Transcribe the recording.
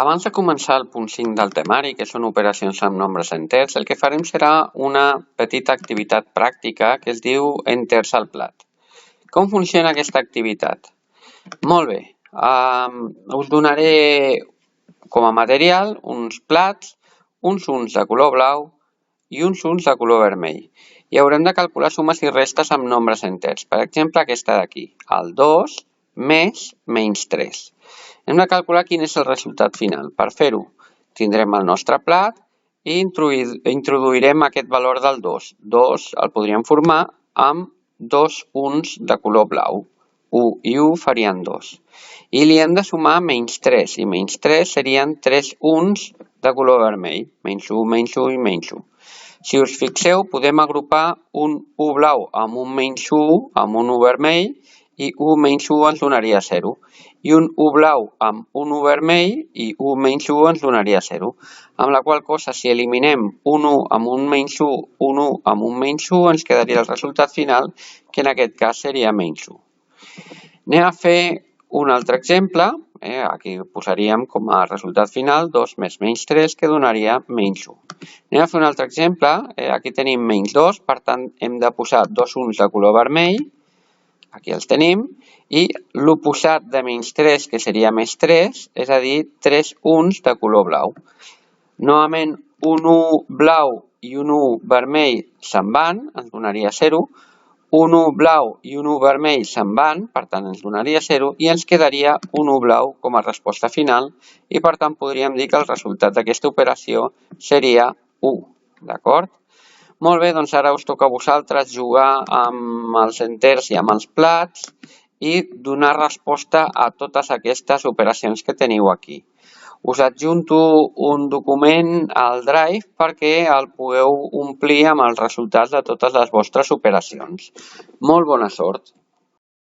Abans de començar el punt 5 del temari, que són operacions amb nombres enters, el que farem serà una petita activitat pràctica que es diu enters al plat. Com funciona aquesta activitat? Molt bé, us donaré com a material uns plats, uns unts de color blau i uns unts de color vermell. I haurem de calcular sumes i restes amb nombres enters. Per exemple, aquesta d'aquí, el 2 més menys 3. Hem de calcular quin és el resultat final. Per fer-ho, tindrem el nostre plat i introduirem aquest valor del 2. 2 el podríem formar amb dos unts de color blau. 1 i 1 farien 2. I li hem de sumar menys 3. I menys 3 serien 3 unts de color vermell. Menys 1, menys 1 i menys 1. Si us fixeu, podem agrupar un 1 blau amb un menys 1 amb un 1 vermell i 1 menys 1 ens donaria 0. I un 1 blau amb un 1 vermell i 1 menys 1 ens donaria 0. Amb la qual cosa, si eliminem un 1 amb un menys 1, un 1 amb un menys 1, ens quedaria el resultat final, que en aquest cas seria menys 1. Anem a fer un altre exemple. Aquí posaríem com a resultat final 2 més menys 3, que donaria menys 1. Anem a fer un altre exemple. Aquí tenim menys 2, per tant hem de posar dos unts de color vermell. Aquí els tenim. I l'oposat de menys 3, que seria més 3, és a dir, 3 unts de color blau. Novament, un 1 blau i un 1 vermell se'n van, ens donaria 0. Un 1 blau i un 1 vermell se'n van, per tant ens donaria 0, i ens quedaria un 1 blau com a resposta final, i per tant podríem dir que el resultat d'aquesta operació seria 1, d'acord? Molt bé, doncs ara us toca a vosaltres jugar amb els enters i amb els plats i donar resposta a totes aquestes operacions que teniu aquí. Us adjunto un document al Drive perquè el pugueu omplir amb els resultats de totes les vostres operacions. Molt bona sort!